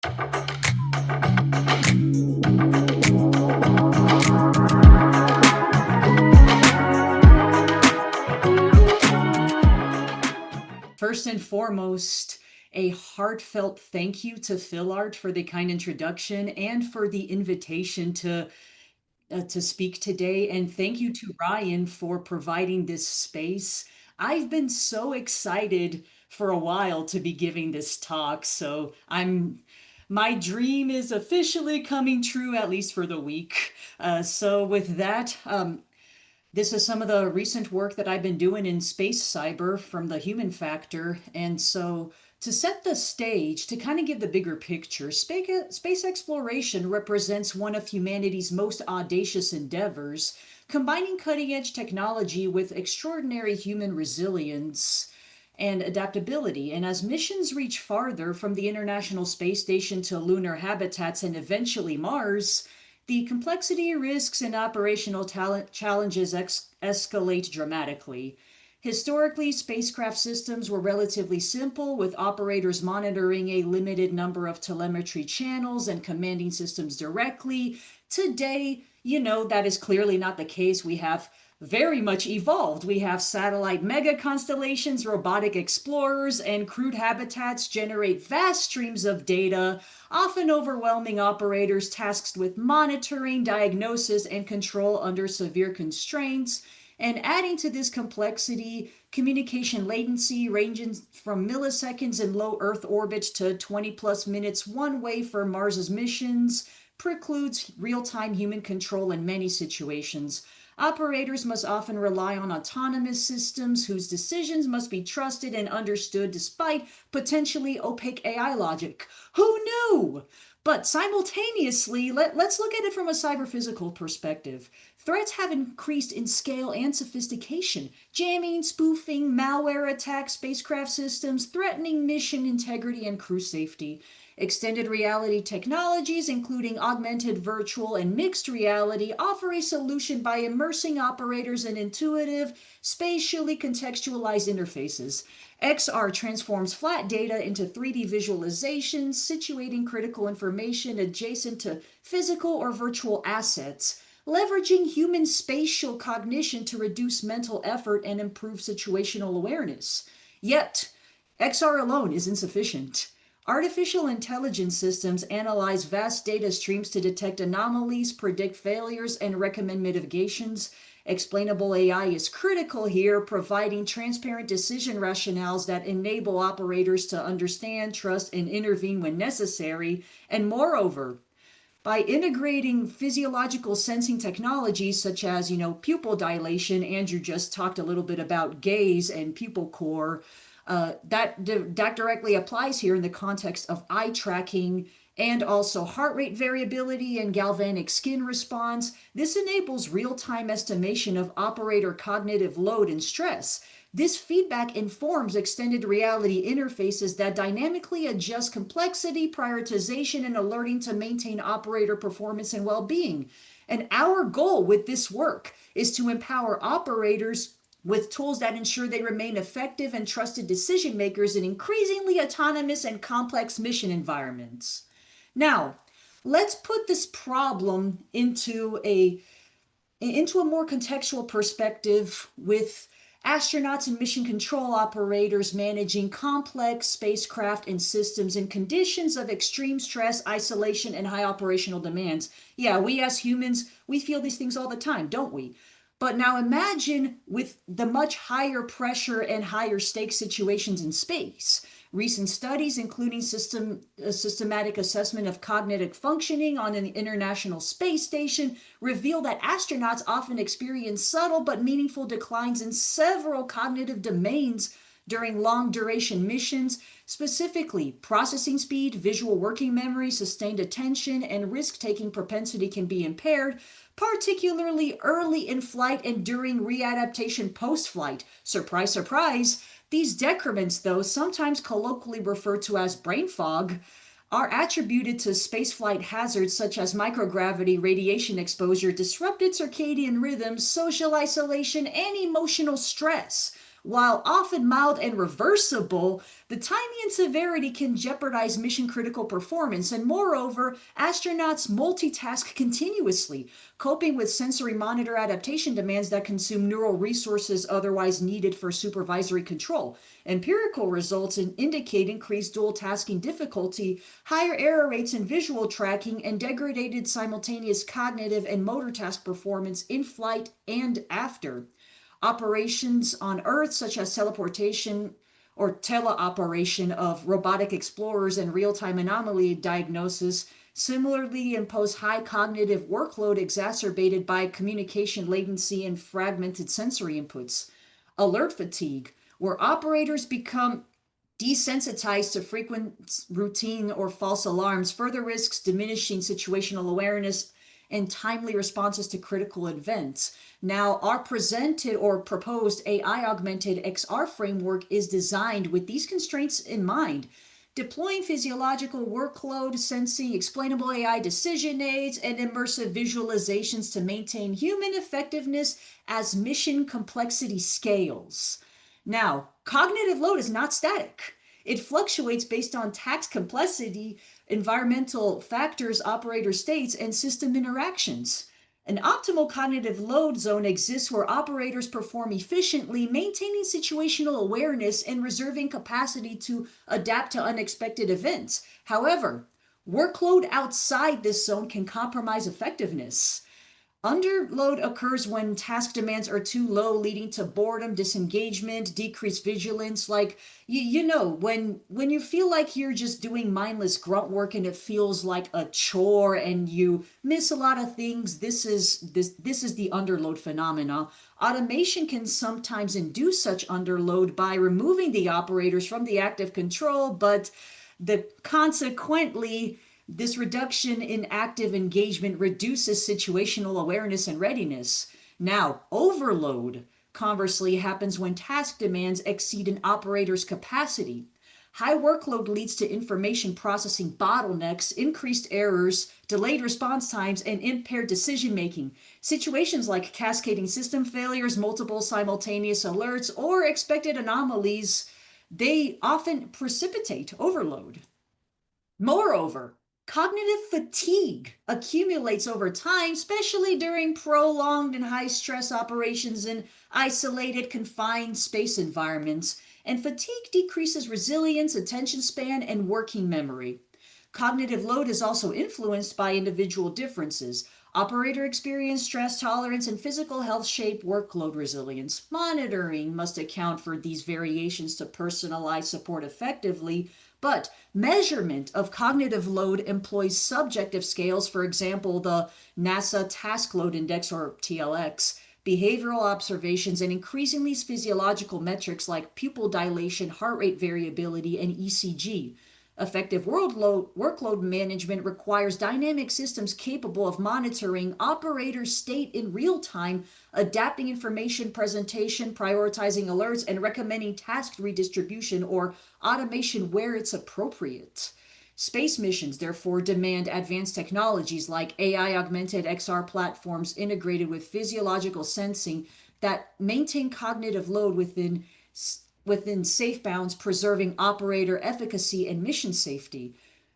First and foremost, a heartfelt thank you to PhilArt for the kind introduction and for the invitation to speak today. And thank you to Ryan for providing this space. I've been so excited for a while to be giving this talk, so my dream is officially coming true, at least for the week. So with that, this is some of the recent work that I've been doing in space cyber from the human factor. And so, to set the stage, to kind of give the bigger picture, space exploration represents one of humanity's most audacious endeavors, combining cutting edge technology with extraordinary human resilience and adaptability. And as missions reach farther from the International Space Station to lunar habitats and eventually Mars, the complexity, risks, and operational challenges escalate dramatically. Historically, spacecraft systems were relatively simple, with operators monitoring a limited number of telemetry channels and commanding systems directly. Today, that is clearly not the case. We have very much evolved. We have satellite mega constellations, robotic explorers, and crewed habitats generate vast streams of data, often overwhelming operators tasked with monitoring, diagnosis, and control under severe constraints. And adding to this complexity, communication latency ranging from milliseconds in low Earth orbit to 20 plus minutes one way for Mars's missions precludes real-time human control in many situations. Operators must often rely on autonomous systems whose decisions must be trusted and understood despite potentially opaque AI logic. Who knew? But simultaneously, let's look at it from a cyber-physical perspective. Threats have increased in scale and sophistication. Jamming, spoofing, malware attacks, spacecraft systems, threatening mission integrity and crew safety. Extended reality technologies, including augmented, virtual, and mixed reality, offer a solution by immersing operators in intuitive, spatially contextualized interfaces. XR transforms flat data into 3D visualizations, situating critical information adjacent to physical or virtual assets, leveraging human spatial cognition to reduce mental effort and improve situational awareness. Yet, XR alone is insufficient. Artificial intelligence systems analyze vast data streams to detect anomalies, predict failures, and recommend mitigations. Explainable AI is critical here, providing transparent decision rationales that enable operators to understand, trust, and intervene when necessary. And moreover, by integrating physiological sensing technologies such as, pupil dilation, Andrew just talked a little bit about gaze and pupil core, that directly applies here in the context of eye tracking and also heart rate variability and galvanic skin response. This enables real-time estimation of operator cognitive load and stress. This feedback informs extended reality interfaces that dynamically adjust complexity, prioritization, and alerting to maintain operator performance and well-being. And our goal with this work is to empower operators with tools that ensure they remain effective and trusted decision makers in increasingly autonomous and complex mission environments. Now, let's put this problem into a more contextual perspective with astronauts and mission control operators managing complex spacecraft and systems in conditions of extreme stress, isolation, and high operational demands. Yeah, we as humans, we feel these things all the time, don't we? But now imagine with the much higher pressure and higher stakes situations in space. Recent studies, including systematic assessment of cognitive functioning on an International Space Station, reveal that astronauts often experience subtle but meaningful declines in several cognitive domains during long-duration missions. Specifically, processing speed, visual working memory, sustained attention, and risk-taking propensity can be impaired, particularly early in flight and during readaptation post-flight. Surprise, surprise! These decrements, though sometimes colloquially referred to as brain fog, are attributed to spaceflight hazards such as microgravity, radiation exposure, disrupted circadian rhythms, social isolation, and emotional stress. While often mild and reversible, the timing and severity can jeopardize mission critical performance, and moreover, astronauts multitask continuously, coping with sensory monitor adaptation demands that consume neural resources otherwise needed for supervisory control. Empirical results indicate increased dual tasking difficulty, higher error rates in visual tracking, and degraded simultaneous cognitive and motor task performance in flight and after. Operations on Earth, such as teleportation or teleoperation of robotic explorers and real time anomaly diagnosis, similarly impose high cognitive workload exacerbated by communication latency and fragmented sensory inputs. Alert fatigue, where operators become desensitized to frequent routine or false alarms, further risks diminishing situational awareness and timely responses to critical events. Now, our presented or proposed AI-augmented XR framework is designed with these constraints in mind, deploying physiological workload sensing, explainable AI decision aids, and immersive visualizations to maintain human effectiveness as mission complexity scales. Now, cognitive load is not static. It fluctuates based on task complexity, environmental factors, operator states, and system interactions. An optimal cognitive load zone exists where operators perform efficiently, maintaining situational awareness and reserving capacity to adapt to unexpected events. However, workload outside this zone can compromise effectiveness. Underload occurs when task demands are too low, leading to boredom, disengagement, decreased vigilance. Like when you feel like you're just doing mindless grunt work and it feels like a chore and you miss a lot of things. This is the underload phenomena. Automation can sometimes induce such underload by removing the operators from the active control, but consequently this reduction in active engagement reduces situational awareness and readiness. Now, overload, conversely, happens when task demands exceed an operator's capacity. High workload leads to information processing bottlenecks, increased errors, delayed response times, and impaired decision making. Situations like cascading system failures, multiple simultaneous alerts, or expected anomalies, they often precipitate overload. Moreover, cognitive fatigue accumulates over time, especially during prolonged and high stress operations in isolated, confined space environments, and fatigue decreases resilience, attention span, and working memory. Cognitive load is also influenced by individual differences. Operator experience, stress tolerance, and physical health shape workload resilience. Monitoring must account for these variations to personalize support effectively, but measurement of cognitive load employs subjective scales, for example, the NASA Task Load Index or TLX, behavioral observations, and increasingly physiological metrics like pupil dilation, heart rate variability, and ECG. Effective workload management requires dynamic systems capable of monitoring operator state in real time, adapting information presentation, prioritizing alerts, and recommending task redistribution or automation where it's appropriate. Space missions, therefore, demand advanced technologies like AI-augmented XR platforms integrated with physiological sensing that maintain cognitive load within safe bounds, preserving operator efficacy and mission safety.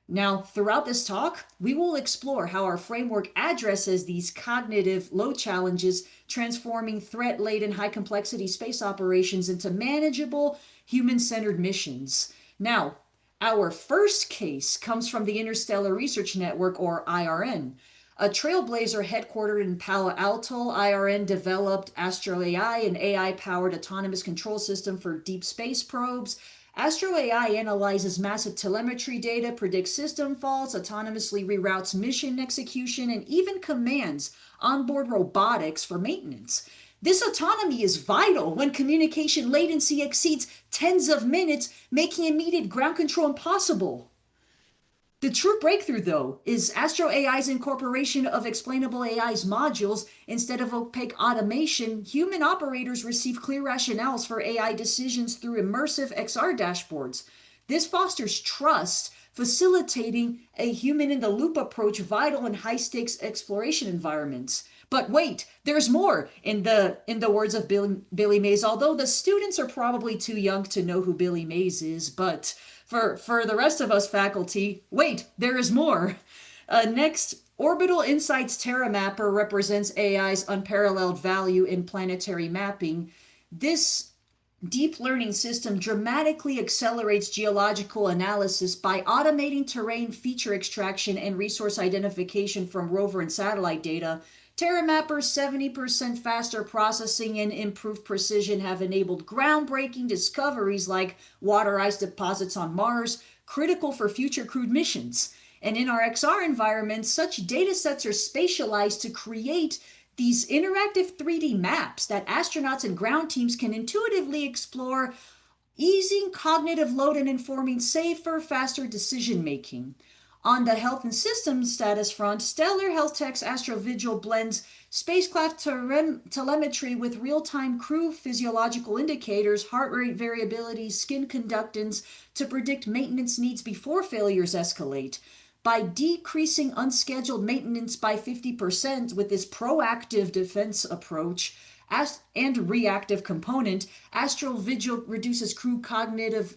Now, throughout this talk, we will explore how our framework addresses these cognitive load challenges, transforming threat-laden, high-complexity space operations into manageable, human-centered missions. Now, our first case comes from the Interstellar Research Network, or IRN. A trailblazer headquartered in Palo Alto, IRN developed Astro AI, an AI-powered autonomous control system for deep space probes. Astro AI analyzes massive telemetry data, predicts system faults, autonomously reroutes mission execution, and even commands onboard robotics for maintenance. This autonomy is vital when communication latency exceeds tens of minutes, making immediate ground control impossible. The true breakthrough, though, is Astro AI's incorporation of explainable AI's modules. Instead of opaque automation, human operators receive clear rationales for AI decisions through immersive XR dashboards. This fosters trust, facilitating a human-in-the-loop approach vital in high-stakes exploration environments. But wait, there's more. In the words of Billy Mays, although the students are probably too young to know who Billy Mays is, but for the rest of us faculty, wait, there is more. Next, Orbital Insight's TerraMapper represents AI's unparalleled value in planetary mapping. This deep learning system dramatically accelerates geological analysis by automating terrain feature extraction and resource identification from rover and satellite data. TerraMapper's 70% faster processing and improved precision have enabled groundbreaking discoveries like water ice deposits on Mars, critical for future crewed missions. And in our XR environment, such datasets are spatialized to create these interactive 3D maps that astronauts and ground teams can intuitively explore, easing cognitive load and informing safer, faster decision making. On the health and systems status front, Stellar Health Tech's AstroVigil blends spacecraft telemetry with real-time crew physiological indicators, heart rate variability, skin conductance to predict maintenance needs before failures escalate. By decreasing unscheduled maintenance by 50% with this proactive defense approach and reactive component, AstroVigil reduces crew cognitive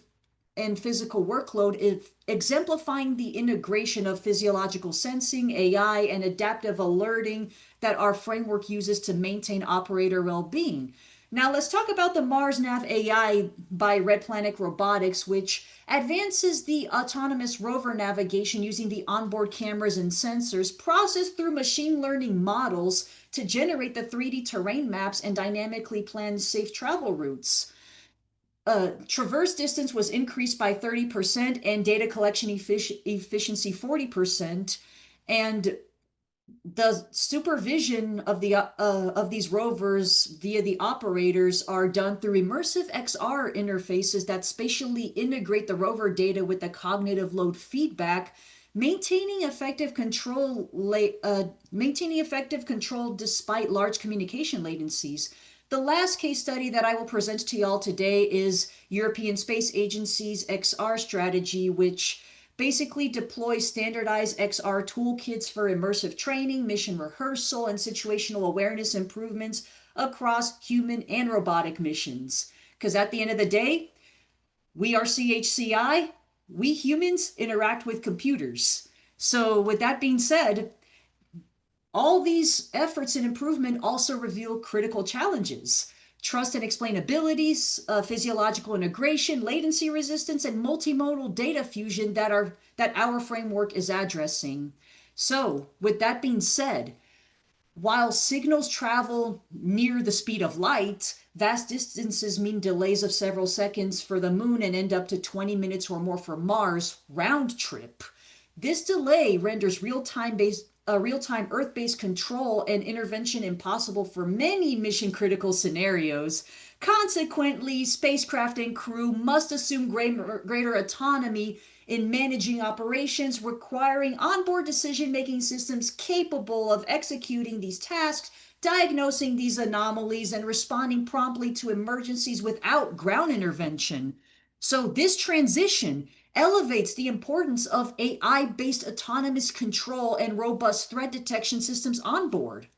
and physical workload, exemplifying the integration of physiological sensing, AI, and adaptive alerting that our framework uses to maintain operator well-being. Now let's talk about the MarsNav AI by Red Planet Robotics, which advances the autonomous rover navigation using the onboard cameras and sensors processed through machine learning models to generate the 3D terrain maps and dynamically plan safe travel routes. Traverse distance was increased by 30% and data collection efficiency 40%. And the supervision of these rovers via the operators are done through immersive XR interfaces that spatially integrate the rover data with the cognitive load feedback, maintaining effective control despite large communication latencies. The last case study that I will present to y'all today is European Space Agency's XR strategy, which basically deploys standardized XR toolkits for immersive training, mission rehearsal, and situational awareness improvements across human and robotic missions. Because at the end of the day, we are CHCI, we humans interact with computers. So with that being said, all these efforts in improvement also reveal critical challenges. Trust and explainability, physiological integration, latency resistance, and multimodal data fusion that our framework is addressing. So, with that being said, while signals travel near the speed of light, vast distances mean delays of several seconds for the moon and end up to 20 minutes or more for Mars round trip. This delay renders real-time Earth-based control and intervention impossible for many mission-critical scenarios. Consequently, spacecraft and crew must assume greater autonomy in managing operations, requiring onboard decision-making systems capable of executing these tasks, diagnosing these anomalies, and responding promptly to emergencies without ground intervention. So this transition elevates the importance of AI-based autonomous control and robust threat detection systems on board.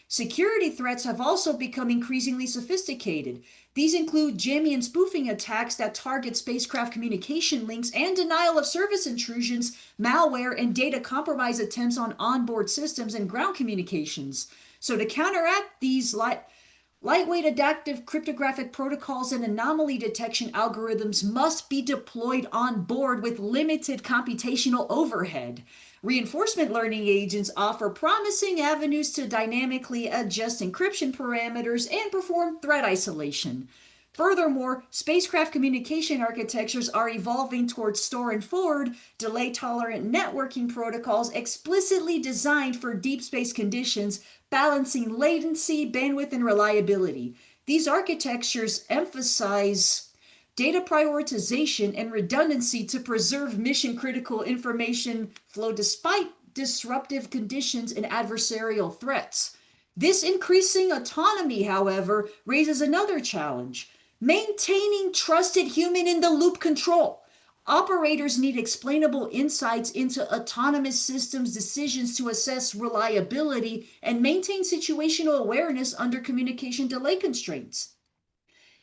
Security threats have also become increasingly sophisticated. These include jamming and spoofing attacks that target spacecraft communication links and denial of service intrusions, malware, and data compromise attempts on onboard systems and ground communications. So to counteract these lightweight adaptive cryptographic protocols and anomaly detection algorithms must be deployed on board with limited computational overhead. Reinforcement learning agents offer promising avenues to dynamically adjust encryption parameters and perform threat isolation. Furthermore, spacecraft communication architectures are evolving towards store and forward, delay-tolerant networking protocols explicitly designed for deep space conditions, balancing latency, bandwidth, and reliability. These architectures emphasize data prioritization and redundancy to preserve mission-critical information flow despite disruptive conditions and adversarial threats. This increasing autonomy, however, raises another challenge: maintaining trusted human-in-the-loop control. Operators need explainable insights into autonomous systems decisions to assess reliability and maintain situational awareness under communication delay constraints.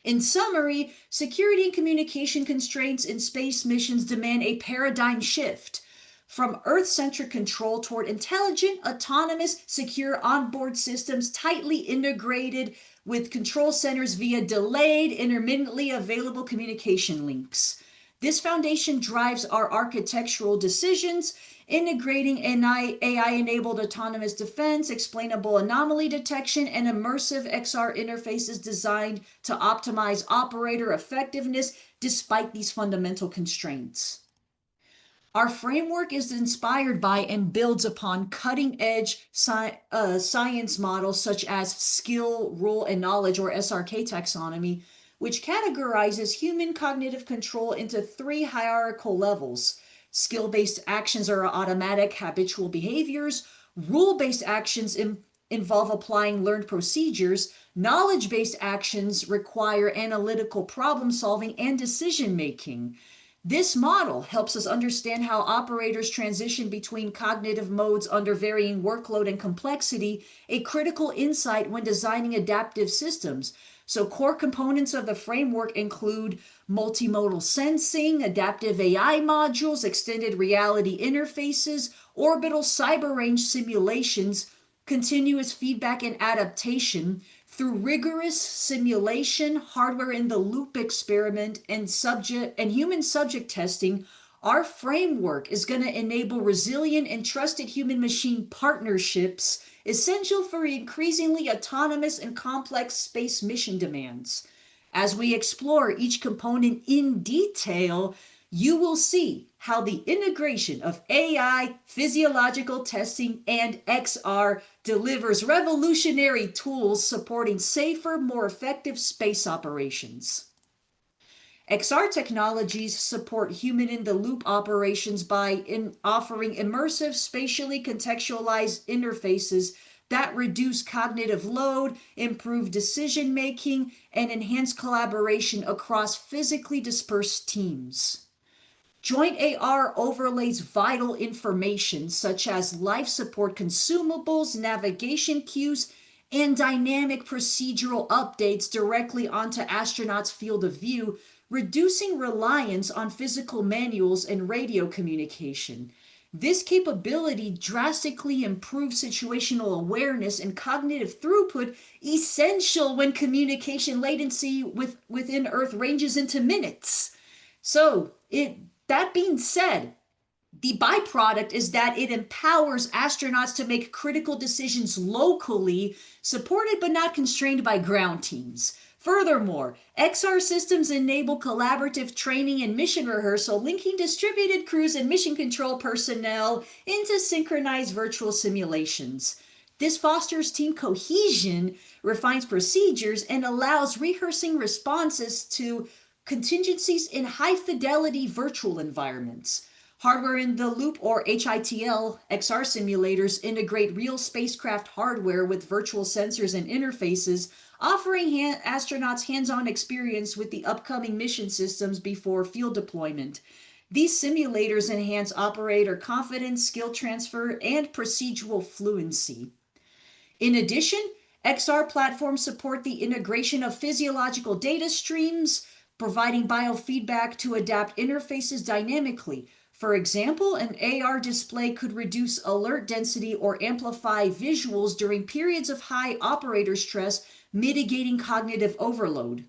In summary, security and communication constraints in space missions demand a paradigm shift from Earth-centric control toward intelligent, autonomous, secure onboard systems tightly integrated with control centers via delayed, intermittently available communication links. This foundation drives our architectural decisions, integrating AI-enabled autonomous defense, explainable anomaly detection, and immersive XR interfaces designed to optimize operator effectiveness despite these fundamental constraints. Our framework is inspired by and builds upon cutting-edge science models such as skill, role, and knowledge, or SRK taxonomy, which categorizes human cognitive control into 3 hierarchical levels. Skill-based actions are automatic habitual behaviors. Rule-based actions involve applying learned procedures. Knowledge-based actions require analytical problem solving and decision making. This model helps us understand how operators transition between cognitive modes under varying workload and complexity, a critical insight when designing adaptive systems. So core components of the framework include multimodal sensing, adaptive AI modules, extended reality interfaces, orbital cyber range simulations, continuous feedback and adaptation. Through rigorous simulation, hardware-in-the-loop experiment, and human subject testing, our framework is going to enable resilient and trusted human-machine partnerships essential for increasingly autonomous and complex space mission demands. As we explore each component in detail, you will see how the integration of AI, physiological testing, and XR delivers revolutionary tools supporting safer, more effective space operations. XR technologies support human-in-the-loop operations by offering immersive, spatially contextualized interfaces that reduce cognitive load, improve decision-making, and enhance collaboration across physically dispersed teams. Joint AR overlays vital information such as life support consumables, navigation cues, and dynamic procedural updates directly onto astronauts' field of view, reducing reliance on physical manuals and radio communication. This capability drastically improves situational awareness and cognitive throughput, essential when communication latency within Earth ranges into minutes. That being said, the byproduct is that it empowers astronauts to make critical decisions locally, supported but not constrained by ground teams. Furthermore, XR systems enable collaborative training and mission rehearsal, linking distributed crews and mission control personnel into synchronized virtual simulations. This fosters team cohesion, refines procedures, and allows rehearsing responses to contingencies in high-fidelity virtual environments. Hardware-in-the-loop, or HITL, XR simulators integrate real spacecraft hardware with virtual sensors and interfaces, offering astronauts hands-on experience with the upcoming mission systems before field deployment. These simulators enhance operator confidence, skill transfer, and procedural fluency. In addition, XR platforms support the integration of physiological data streams, providing biofeedback to adapt interfaces dynamically. For example, an AR display could reduce alert density or amplify visuals during periods of high operator stress, mitigating cognitive overload.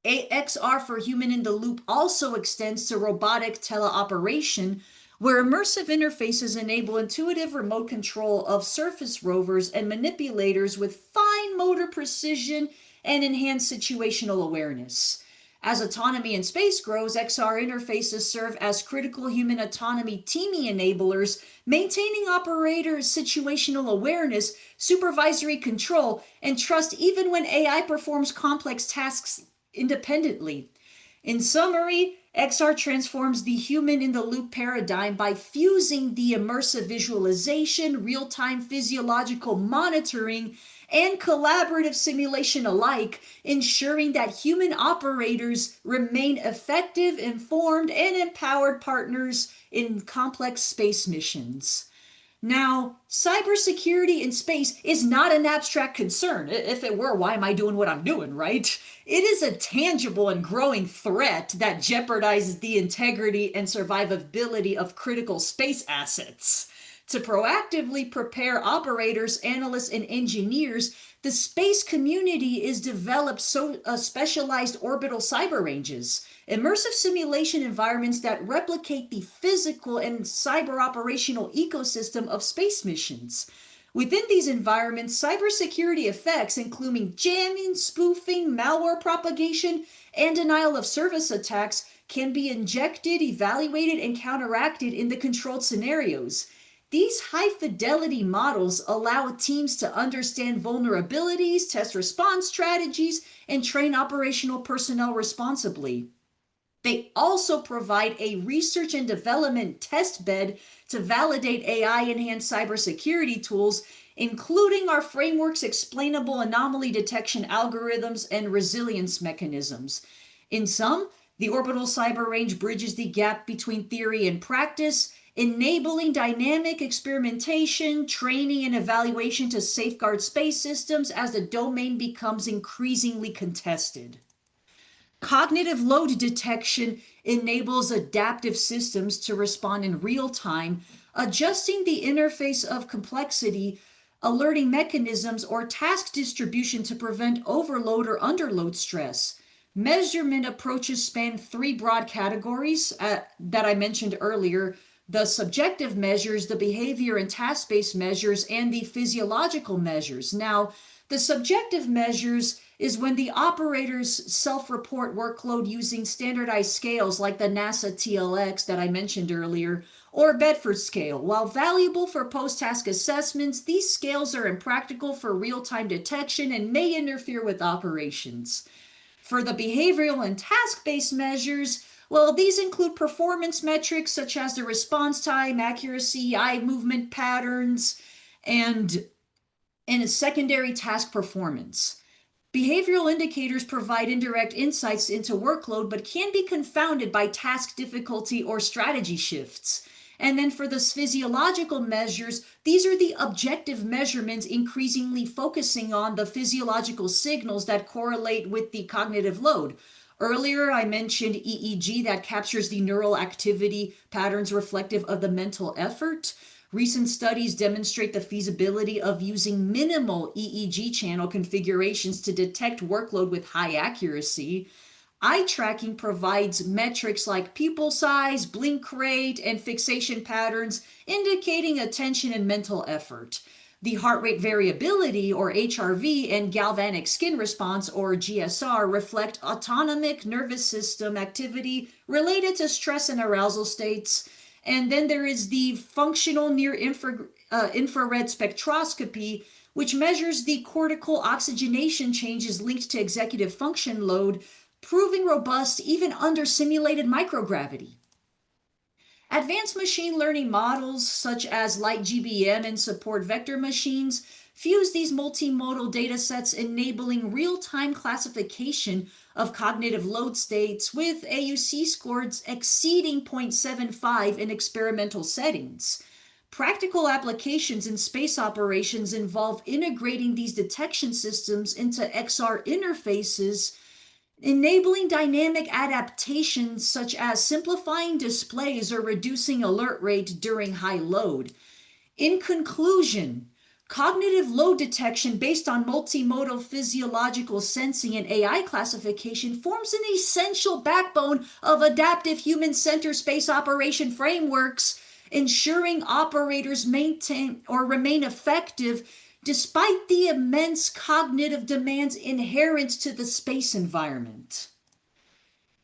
XR for human-in-the-loop also extends to robotic teleoperation, where immersive interfaces enable intuitive remote control of surface rovers and manipulators with fine motor precision and enhanced situational awareness. As autonomy in space grows, XR interfaces serve as critical human autonomy teaming enablers, maintaining operators' situational awareness, supervisory control, and trust even when AI performs complex tasks independently. In summary, XR transforms the human-in-the-loop paradigm by fusing the immersive visualization, real-time physiological monitoring, and collaborative simulation alike, ensuring that human operators remain effective, informed, and empowered partners in complex space missions. Now, cybersecurity in space is not an abstract concern. If it were, why am I doing what I'm doing, right? It is a tangible and growing threat that jeopardizes the integrity and survivability of critical space assets. To proactively prepare operators, analysts, and engineers, the space community is developed specialized orbital cyber ranges, immersive simulation environments that replicate the physical and cyber operational ecosystem of space missions. Within these environments, cybersecurity effects, including jamming, spoofing, malware propagation, and denial of service attacks, can be injected, evaluated, and counteracted in the controlled scenarios. These high fidelity models allow teams to understand vulnerabilities, test response strategies, and train operational personnel responsibly. They also provide a research and development test bed to validate AI enhanced cybersecurity tools, including our framework's explainable anomaly detection algorithms and resilience mechanisms. In sum, the orbital cyber range bridges the gap between theory and practice, enabling dynamic experimentation, training, and evaluation to safeguard space systems as the domain becomes increasingly contested. Cognitive load detection enables adaptive systems to respond in real time, adjusting the interface of complexity, alerting mechanisms, or task distribution to prevent overload or underload stress. Measurement approaches span three broad categories that I mentioned earlier: the subjective measures, the behavior and task-based measures, and the physiological measures. Now, the subjective measures is when the operators self-report workload using standardized scales like the NASA TLX that I mentioned earlier, or Bedford scale. While valuable for post-task assessments, these scales are impractical for real-time detection and may interfere with operations. For the behavioral and task-based measures, well, these include performance metrics such as the response time, accuracy, eye movement patterns, and secondary task performance. Behavioral indicators provide indirect insights into workload but can be confounded by task difficulty or strategy shifts. And then for the physiological measures, these are the objective measurements increasingly focusing on the physiological signals that correlate with the cognitive load. Earlier, I mentioned EEG that captures the neural activity patterns reflective of the mental effort. Recent studies demonstrate the feasibility of using minimal EEG channel configurations to detect workload with high accuracy. Eye tracking provides metrics like pupil size, blink rate, and fixation patterns, indicating attention and mental effort. The heart rate variability, or HRV, and galvanic skin response, or GSR, reflect autonomic nervous system activity related to stress and arousal states. And then there is the functional near infrared spectroscopy, which measures the cortical oxygenation changes linked to executive function load, proving robust even under simulated microgravity. Advanced machine learning models such as LightGBM and support vector machines fuse these multimodal datasets, enabling real-time classification of cognitive load states with AUC scores exceeding 0.75 in experimental settings. Practical applications in space operations involve integrating these detection systems into XR interfaces, enabling dynamic adaptations such as simplifying displays or reducing alert rate during high load. In conclusion, cognitive load detection based on multimodal physiological sensing and AI classification forms an essential backbone of adaptive human-centered space operation frameworks, ensuring operators maintain or remain effective despite the immense cognitive demands inherent to the space environment.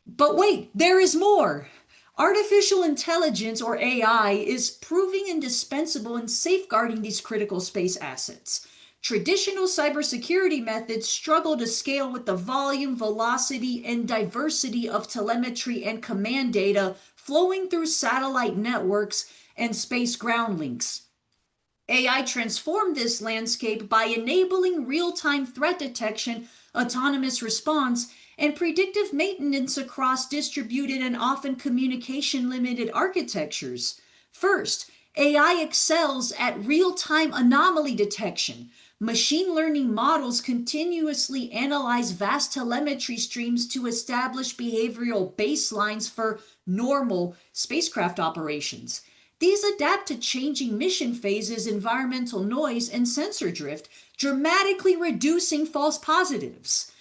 But wait, there is more. Artificial intelligence, or AI, is proving indispensable in safeguarding these critical space assets. Traditional cybersecurity methods struggle to scale with the volume, velocity, and diversity of telemetry and command data flowing through satellite networks and space ground links. AI transformed this landscape by enabling real-time threat detection, autonomous response, and predictive maintenance across distributed and often communication-limited architectures. First, AI excels at real-time anomaly detection. Machine learning models continuously analyze vast telemetry streams to establish behavioral baselines for normal spacecraft operations. These adapt to changing mission phases, environmental noise, and sensor drift, dramatically reducing false positives.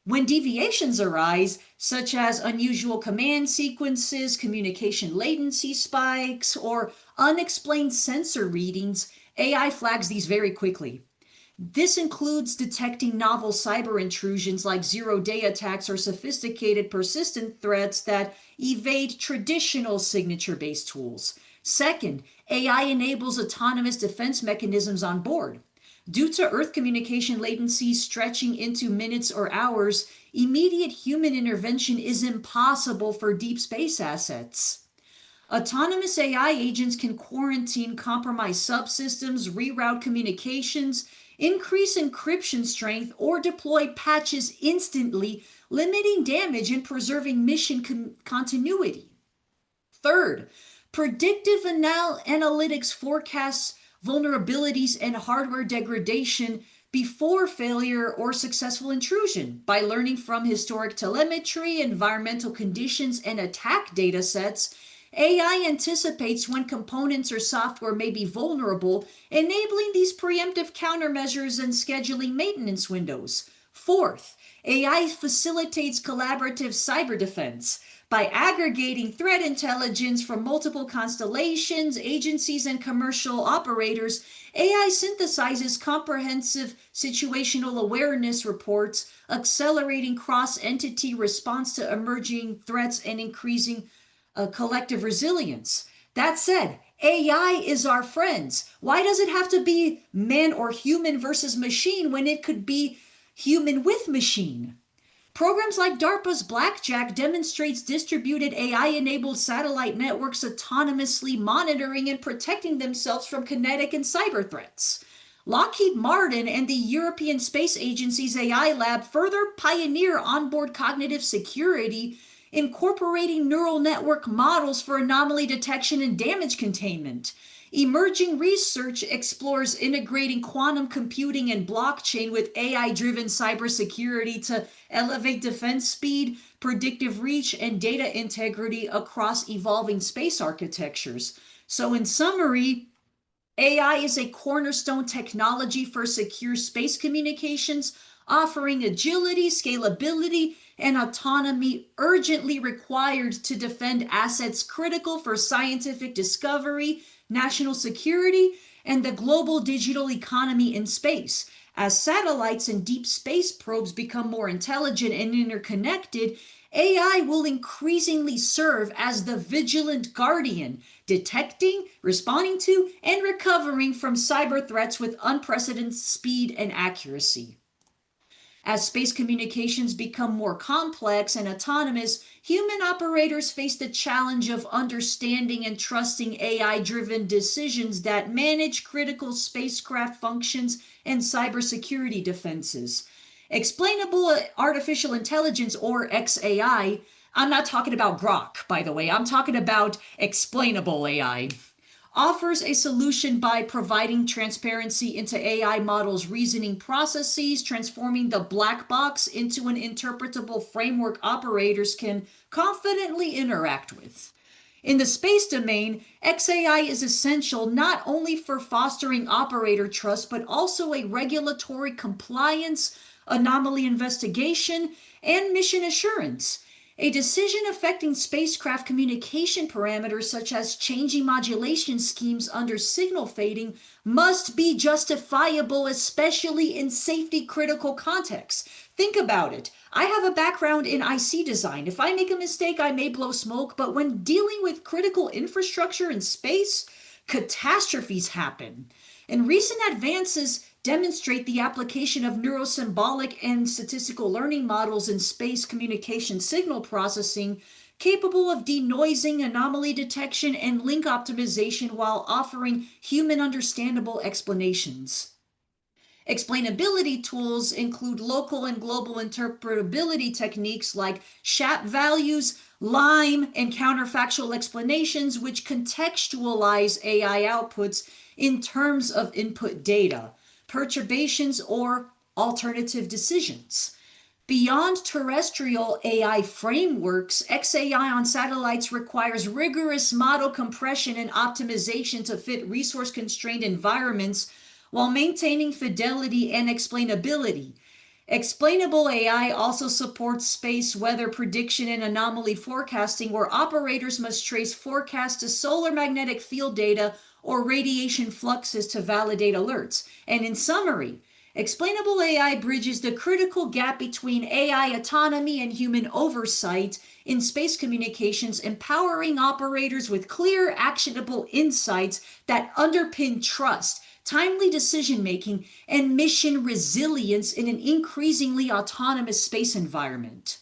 When deviations arise, such as unusual command sequences, communication latency spikes, or unexplained sensor readings, AI flags these very quickly. This includes detecting novel cyber intrusions like zero-day attacks or sophisticated persistent threats that evade traditional signature-based tools. Second, AI enables autonomous defense mechanisms on board. Due to Earth communication latencies stretching into minutes or hours, immediate human intervention is impossible for deep space assets. Autonomous AI agents can quarantine compromised subsystems, reroute communications, increase encryption strength, or deploy patches instantly, limiting damage and preserving mission continuity. Third, predictive analytics forecasts vulnerabilities and hardware degradation before failure or successful intrusion. By learning from historic telemetry, environmental conditions, and attack datasets, AI anticipates when components or software may be vulnerable, enabling these preemptive countermeasures and scheduling maintenance windows. Fourth, AI facilitates collaborative cyber defense. By aggregating threat intelligence from multiple constellations, agencies, and commercial operators, AI synthesizes comprehensive situational awareness reports, accelerating cross-entity response to emerging threats and increasing collective resilience. That said, AI is our friends. Why does it have to be man or human versus machine when it could be human with machine? Programs like DARPA's Blackjack demonstrates distributed AI-enabled satellite networks autonomously monitoring and protecting themselves from kinetic and cyber threats. Lockheed Martin and the European Space Agency's AI lab further pioneer onboard cognitive security, incorporating neural network models for anomaly detection and damage containment. Emerging research explores integrating quantum computing and blockchain with AI-driven cybersecurity to elevate defense speed, predictive reach, and data integrity across evolving space architectures. So in summary, AI is a cornerstone technology for secure space communications, offering agility, scalability, and autonomy urgently required to defend assets critical for scientific discovery, national security, and the global digital economy in space. As satellites and deep space probes become more intelligent and interconnected, AI will increasingly serve as the vigilant guardian, detecting, responding to, and recovering from cyber threats with unprecedented speed and accuracy. As space communications become more complex and autonomous, human operators face the challenge of understanding and trusting AI-driven decisions that manage critical spacecraft functions and cybersecurity defenses. Explainable artificial intelligence, or XAI, I'm not talking about Grok, by the way, I'm talking about explainable AI, offers a solution by providing transparency into AI models' reasoning processes, transforming the black box into an interpretable framework operators can confidently interact with. In the space domain, XAI is essential not only for fostering operator trust, but also a regulatory compliance, anomaly investigation, and mission assurance. A decision affecting spacecraft communication parameters, such as changing modulation schemes under signal fading, must be justifiable, especially in safety critical contexts. Think about it. I have a background in IC design. If I make a mistake, I may blow smoke, but when dealing with critical infrastructure in space, catastrophes happen. And recent advances demonstrate the application of neurosymbolic and statistical learning models in space communication signal processing capable of denoising, anomaly detection, and link optimization while offering human understandable explanations. Explainability tools include local and global interpretability techniques like SHAP values, LIME, and counterfactual explanations, which contextualize AI outputs in terms of input data, perturbations, or alternative decisions. Beyond terrestrial AI frameworks, XAI on satellites requires rigorous model compression and optimization to fit resource-constrained environments while maintaining fidelity and explainability. Explainable AI also supports space weather prediction and anomaly forecasting, where operators must trace forecasts to solar magnetic field data or radiation fluxes to validate alerts. And in summary, explainable AI bridges the critical gap between AI autonomy and human oversight in space communications, empowering operators with clear, actionable insights that underpin trust, timely decision-making, and mission resilience in an increasingly autonomous space environment.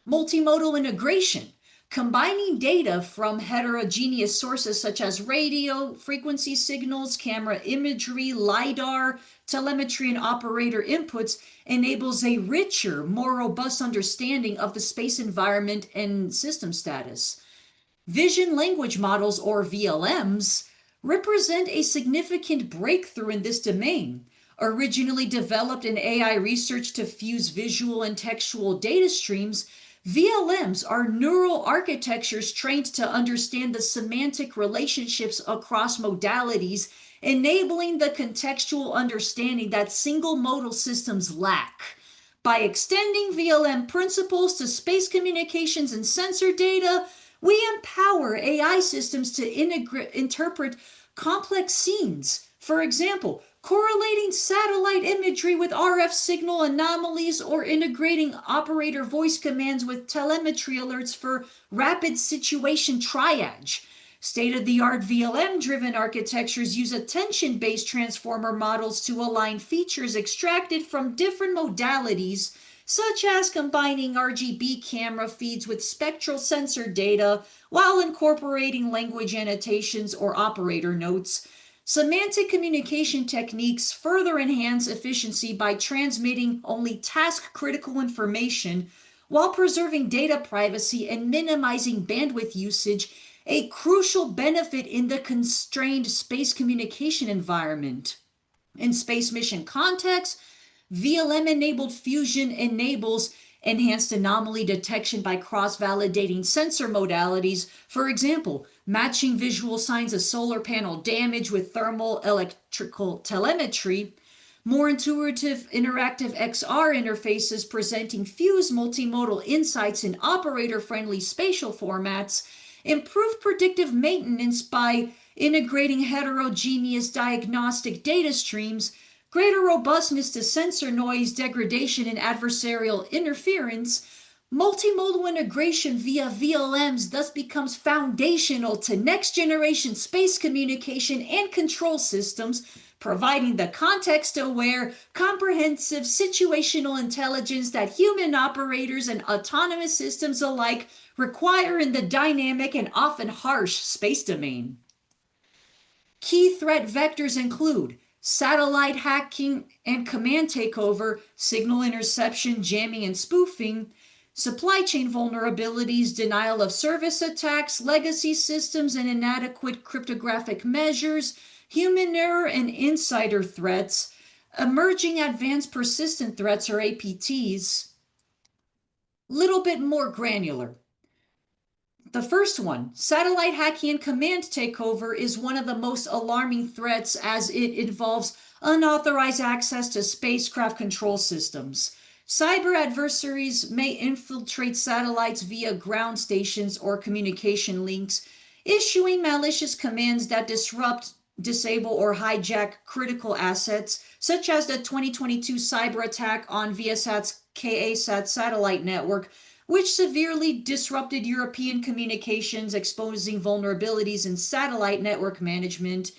Multimodal integration, combining data from heterogeneous sources such as radio frequency signals, camera imagery, LiDAR, telemetry, and operator inputs, enables a richer, more robust understanding of the space environment and system status. Vision language models, or VLMs, represent a significant breakthrough in this domain. Originally developed in AI research to fuse visual and textual data streams, VLMs are neural architectures trained to understand the semantic relationships across modalities, enabling the contextual understanding that single modal systems lack. By extending VLM principles to space communications and sensor data, we empower AI systems to interpret complex scenes. For example, correlating satellite imagery with RF signal anomalies or integrating operator voice commands with telemetry alerts for rapid situation triage. State-of-the-art VLM-driven architectures use attention-based transformer models to align features extracted from different modalities, such as combining RGB camera feeds with spectral sensor data while incorporating language annotations or operator notes. Semantic communication techniques further enhance efficiency by transmitting only task-critical information while preserving data privacy and minimizing bandwidth usage, a crucial benefit in the constrained space communication environment. In space mission contexts, VLM-enabled fusion enables enhanced anomaly detection by cross-validating sensor modalities, for example, matching visual signs of solar panel damage with thermal electrical telemetry, more intuitive interactive XR interfaces presenting fused multimodal insights in operator-friendly spatial formats, improve predictive maintenance by integrating heterogeneous diagnostic data streams, greater robustness to sensor noise degradation and adversarial interference. Multimodal integration via VLMs thus becomes foundational to next-generation space communication and control systems, providing the context-aware, comprehensive situational intelligence that human operators and autonomous systems alike require in the dynamic and often harsh space domain. Key threat vectors include satellite hacking and command takeover, signal interception, jamming, and spoofing, supply chain vulnerabilities, denial of service attacks, legacy systems and inadequate cryptographic measures, human error and insider threats, emerging advanced persistent threats, or APTs. Little bit more granular. The first one, satellite hacking and command takeover, is one of the most alarming threats as it involves unauthorized access to spacecraft control systems. Cyber adversaries may infiltrate satellites via ground stations or communication links, issuing malicious commands that disrupt, disable, or hijack critical assets, such as the 2022 cyber attack on Viasat's KA-SAT satellite network, which severely disrupted European communications, exposing vulnerabilities in satellite network management.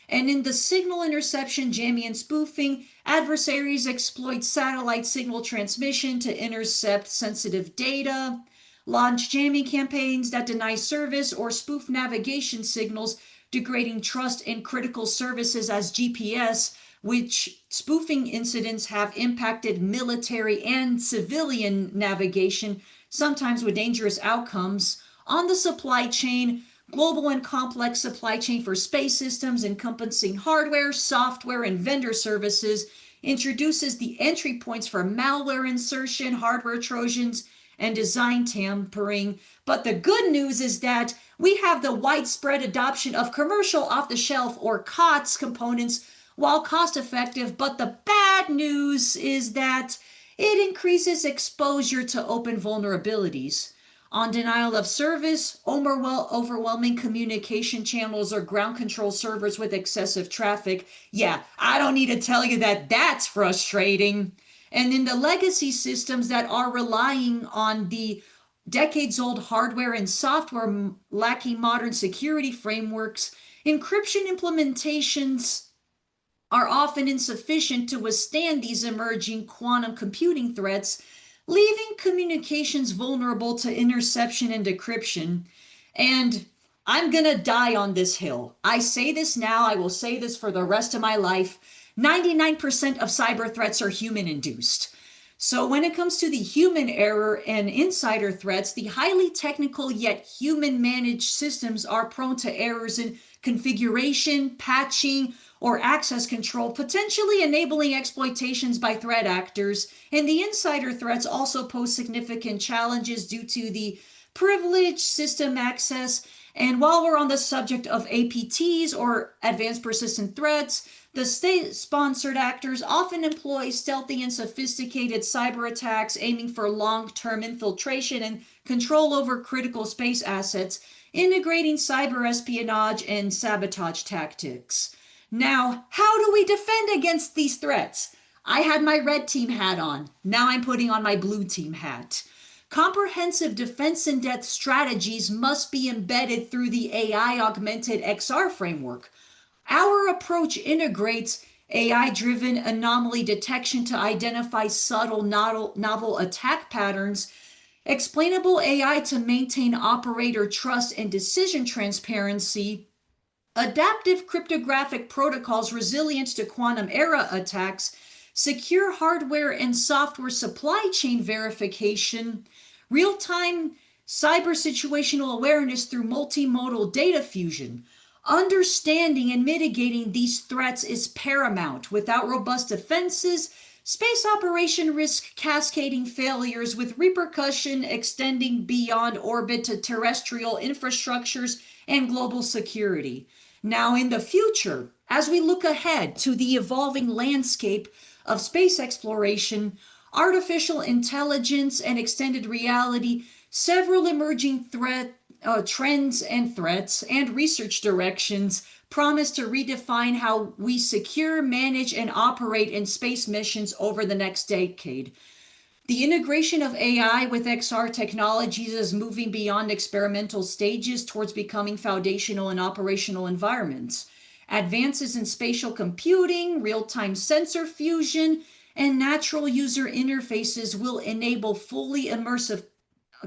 And in the signal interception, jamming, and spoofing, adversaries exploit satellite signal transmission to intercept sensitive data. launch jamming campaigns that deny service or spoof navigation signals, degrading trust in critical services as GPS, which spoofing incidents have impacted military and civilian navigation, sometimes with dangerous outcomes. On the supply chain, global and complex supply chain for space systems encompassing hardware, software, and vendor services introduces the entry points for malware insertion, hardware trojans, and design tampering. But the good news is that we have the widespread adoption of commercial off-the-shelf or COTS components while cost-effective. But the bad news is that it increases exposure to open vulnerabilities. On denial of service, overwhelming communication channels or ground control servers with excessive traffic. Yeah, I don't need to tell you that that's frustrating. And in the legacy systems that are relying on the decades-old hardware and software lacking modern security frameworks, encryption implementations are often insufficient to withstand these emerging quantum computing threats, leaving communications vulnerable to interception and decryption. And I'm going to die on this hill. I say this now, I will say this for the rest of my life. 99% of cyber threats are human induced. So when it comes to the human error and insider threats, the highly technical yet human managed systems are prone to errors in configuration, patching, or access control, potentially enabling exploitations by threat actors. And the insider threats also pose significant challenges due to the privileged system access. And while we're on the subject of APTs or advanced persistent threats, the state-sponsored actors often employ stealthy and sophisticated cyber attacks aiming for long-term infiltration and control over critical space assets, integrating cyber espionage and sabotage tactics. Now, how do we defend against these threats? I had my red team hat on. Now I'm putting on my blue team hat. Comprehensive defense in depth strategies must be embedded through the AI-Augmented XR framework. Our approach integrates AI-driven anomaly detection to identify subtle novel attack patterns, explainable AI to maintain operator trust and decision transparency, adaptive cryptographic protocols resilient to quantum era attacks, secure hardware and software supply chain verification, real-time cyber situational awareness through multimodal data fusion. Understanding and mitigating these threats is paramount. Without robust defenses, space operation risk cascading failures with repercussion extending beyond orbit to terrestrial infrastructures and global security. Now, in the future, as we look ahead to the evolving landscape of space exploration, artificial intelligence, and extended reality, several emerging trends and threats and research directions promise to redefine how we secure, manage, and operate in space missions over the next decade. The integration of AI with XR technologies is moving beyond experimental stages towards becoming foundational in operational environments. Advances in spatial computing, real-time sensor fusion, and natural user interfaces will enable fully immersive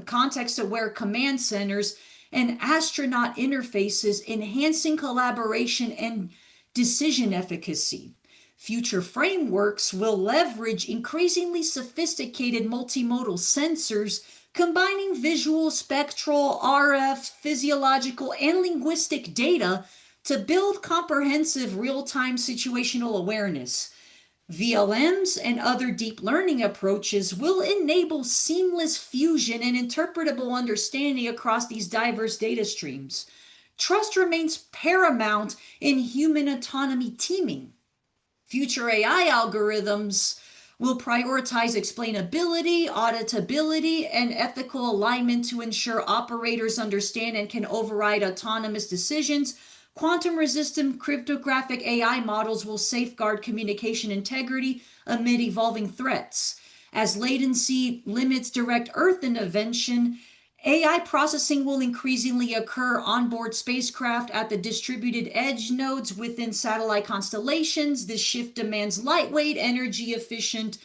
context-aware command centers and astronaut interfaces, enhancing collaboration and decision efficacy. Future frameworks will leverage increasingly sophisticated multimodal sensors, combining visual, spectral, RF, physiological, and linguistic data to build comprehensive real-time situational awareness. VLMs and other deep learning approaches will enable seamless fusion and interpretable understanding across these diverse data streams. Trust remains paramount in human autonomy teaming. Future AI algorithms will prioritize explainability, auditability, and ethical alignment to ensure operators understand and can override autonomous decisions. Quantum-resistant cryptographic AI models will safeguard communication integrity amid evolving threats. As latency limits direct Earth intervention, AI processing will increasingly occur onboard spacecraft at the distributed edge nodes within satellite constellations. This shift demands lightweight, energy-efficient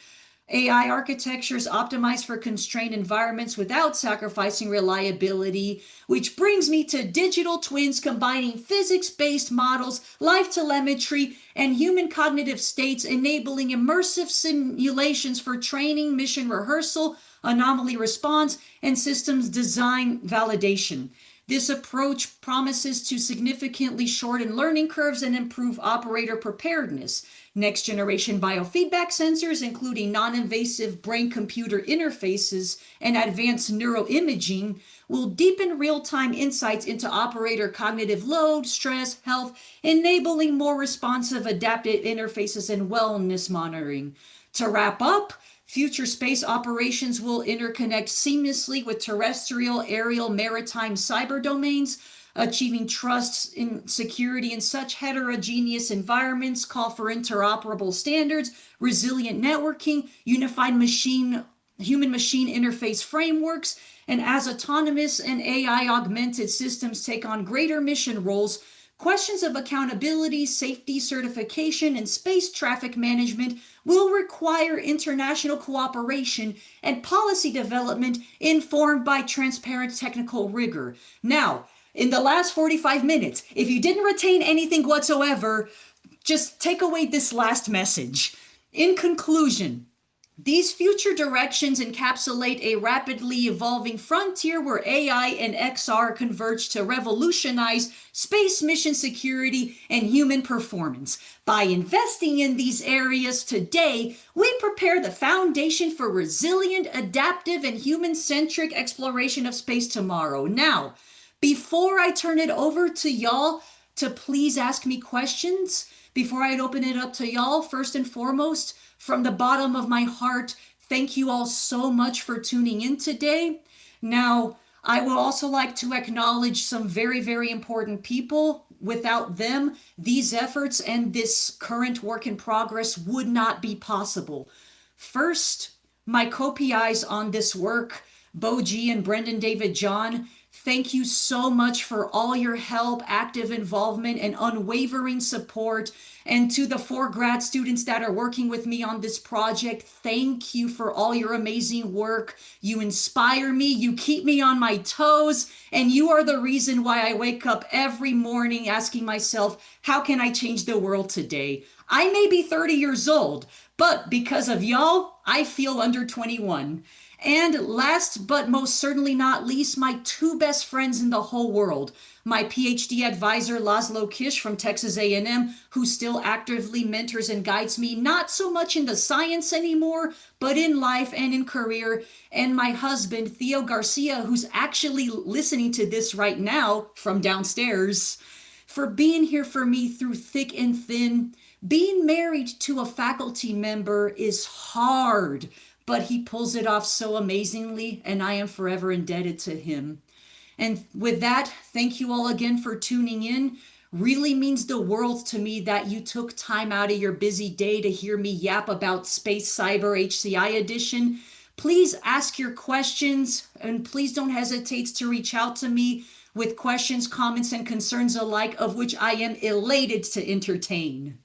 AI architectures optimized for constrained environments without sacrificing reliability, which brings me to digital twins combining physics-based models, live telemetry, and human cognitive states, enabling immersive simulations for training, mission rehearsal, anomaly response, and systems design validation. This approach promises to significantly shorten learning curves and improve operator preparedness. Next generation biofeedback sensors, including non-invasive brain-computer interfaces and advanced neuroimaging, will deepen real-time insights into operator cognitive load, stress, health, enabling more responsive adaptive interfaces and wellness monitoring. To wrap up, future space operations will interconnect seamlessly with terrestrial, aerial, maritime, cyber domains, achieving trust in security in such heterogeneous environments, call for interoperable standards, resilient networking, unified human-machine interface frameworks, and as autonomous and AI-augmented systems take on greater mission roles, questions of accountability, safety, certification, and space traffic management will require international cooperation and policy development informed by transparent technical rigor. Now, in the last 45 minutes, if you didn't retain anything whatsoever, just take away this last message. In conclusion, these future directions encapsulate a rapidly evolving frontier where AI and XR converge to revolutionize space mission security and human performance. By investing in these areas today, we prepare the foundation for resilient, adaptive, and human-centric exploration of space tomorrow. Now, before I turn it over to y'all to please ask me questions, before I open it up to y'all, first and foremost, from the bottom of my heart, thank you all so much for tuning in today. Now, I would also like to acknowledge some very, very important people. Without them, these efforts and this current work in progress would not be possible. First, my co-PIs on this work, Bo G and Brendan David John, thank you so much for all your help, active involvement, and unwavering support. And to the 4 grad students that are working with me on this project, thank you for all your amazing work. You inspire me, you keep me on my toes, and you are the reason why I wake up every morning asking myself, how can I change the world today? I may be 30 years old, but because of y'all, I feel under 21. And last but most certainly not least, my 2 best friends in the whole world. My PhD advisor, Laszlo Kish from Texas A&M, who still actively mentors and guides me, not so much in the science anymore, but in life and in career. And my husband, Theo Garcia, who's actually listening to this right now from downstairs, for being here for me through thick and thin. Being married to a faculty member is hard, but he pulls it off so amazingly, and I am forever indebted to him. And with that, thank you all again for tuning in. Really means the world to me that you took time out of your busy day to hear me yap about Space Cyber HCI Edition. Please ask your questions, and please don't hesitate to reach out to me with questions, comments, and concerns alike, of which I am elated to entertain.